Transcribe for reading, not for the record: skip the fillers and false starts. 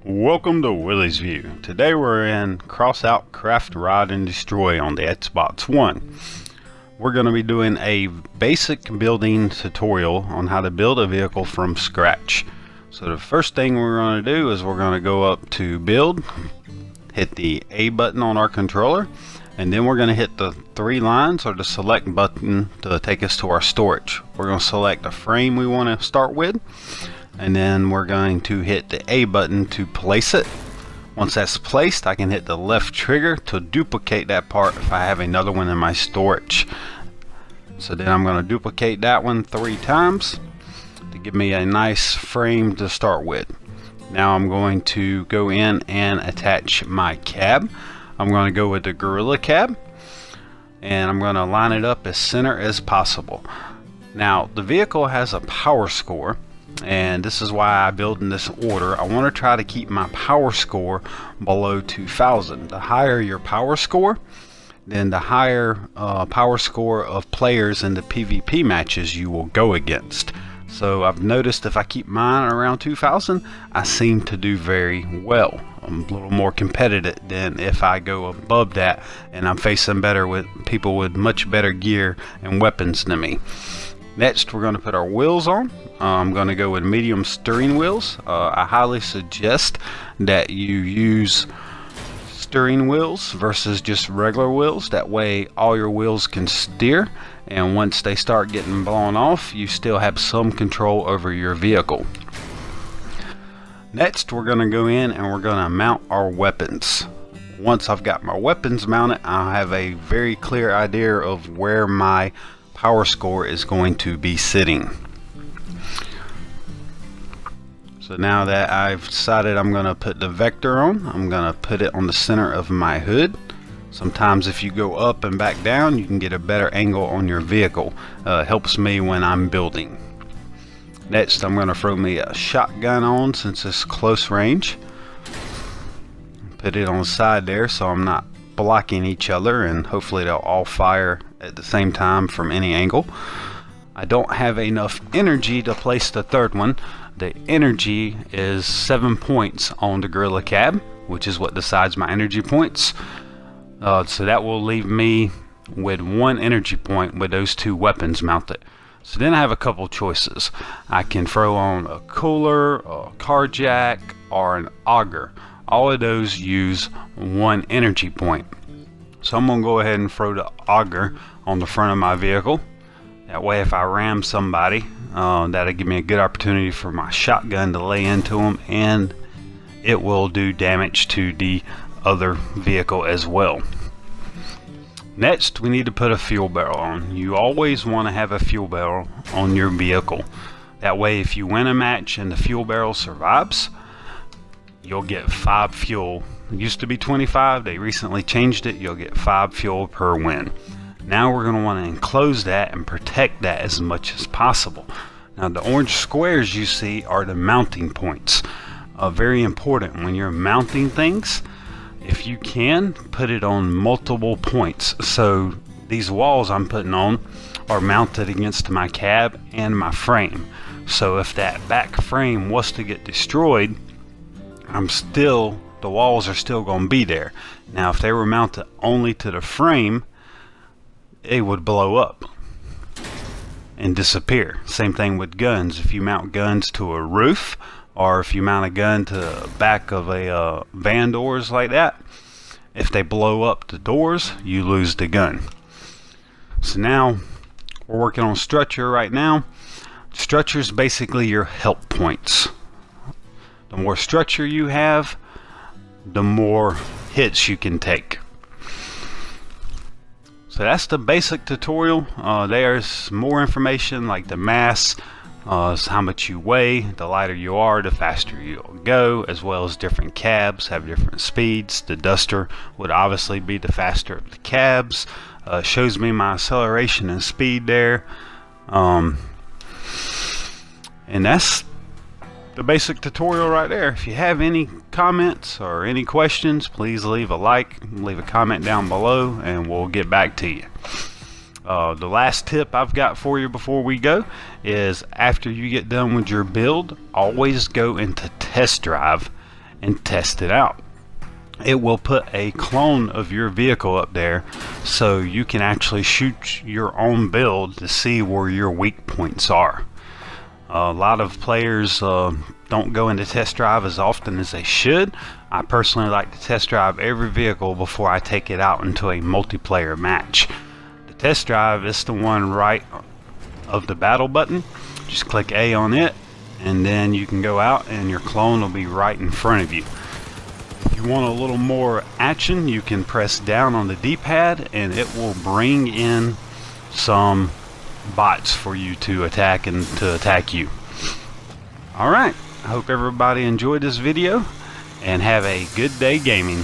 Welcome to Willie's View. Today we're in Crossout Craft Ride and Destroy on the Xbox One. We're going to be doing a basic building tutorial on how to build a vehicle from scratch. So the first thing we're going to do is we're going to go up to build, hit the A button on our controller, and then we're going to hit the three lines or the select button to take us to our storage. We're going to select a frame we want to start with, and then we're going to hit the A button to place it. Once that's placed, I can hit the left trigger to duplicate that part if I have another one in my storage. So then I'm going to duplicate that one 3 times to give me a nice frame to start with. Now I'm going to go in and attach my cab. I'm going to go with the Gorilla cab, and I'm going to line it up as center as possible. Now the vehicle has a power score, and this is why I build in this order. I want to try to keep my power score below 2000. The higher your power score, then the higher power score of players in the PvP matches you will go against. So I've noticed if I keep mine around 2000, I seem to do very well. I'm a little more competitive than if I go above that and I'm facing better with people with much better gear and weapons than me. Next, we're going to put our wheels on. I'm going to go with medium steering wheels. I highly suggest that you use steering wheels versus just regular wheels. That way all your wheels can steer, and once they start getting blown off, you still have some control over your vehicle. Next, we're going to go in and we're going to mount our weapons. Once I've got my weapons mounted, I'll have a very clear idea of where my power score is going to be sitting. So now that I've decided I'm going to put the vector on, I'm going to put it on the center of my hood. Sometimes if you go up and back down, you can get a better angle on your vehicle. Helps me when I'm building. Next, I'm going to throw me a shotgun on since it's close range. Put it on the side there so I'm not blocking each other, and hopefully they'll all fire at the same time from any angle. I don't have enough energy to place the third one. The energy is 7 points on the Gorilla cab, which is what decides my energy points. So that will leave me with 1 energy point with those 2 weapons mounted. So then I have a couple choices. I can throw on a cooler, a car jack, or an auger. All of those use 1 energy point. So I'm going to go ahead and throw the auger on the front of my vehicle. That way if I ram somebody, that'll give me a good opportunity for my shotgun to lay into them, and it will do damage to the other vehicle as well. Next, we need to put a fuel barrel on. You always want to have a fuel barrel on your vehicle. That way if you win a match and the fuel barrel survives, you'll get 5 fuel. It used to be 25, they recently changed it. You'll get 5 fuel per win. Now we're going to want to enclose that and protect that as much as possible. Now the orange squares you see are the mounting points. Very important when you're mounting things. If you can, put it on multiple points. So these walls I'm putting on are mounted against my cab and my frame. So if that back frame was to get destroyed, the walls are still going to be there. Now if they were mounted only to the frame, it would blow up and disappear. Same thing with guns. If you mount guns to a roof, or if you mount a gun to the back of a van doors like that, if they blow up the doors, you lose the gun. So now we're working on structure right now. Structure is basically your help points. The more structure you have, the more hits you can take. So that's the basic tutorial. There's more information like the mass, how much you weigh. The lighter you are, the faster you'll go, as well as different cabs have different speeds. The Duster would obviously be the faster of the cabs. Shows me my acceleration and speed there. And that's the basic tutorial right there. If you have any comments or any questions, please leave a like, leave a comment down below, and we'll get back to you. The last tip I've got for you before we go is after you get done with your build, always go into test drive and test it out. It will put a clone of your vehicle up there so you can actually shoot your own build to see where your weak points are. A lot of players don't go into test drive as often as they should. I personally like to test drive every vehicle before I take it out into a multiplayer match. The test drive is the one right of the battle button. Just click A on it, and then you can go out and your clone will be right in front of you. If you want a little more action, you can press down on the D-pad and it will bring in some bots for you to attack and to attack you. Alright, I hope everybody enjoyed this video and have a good day gaming.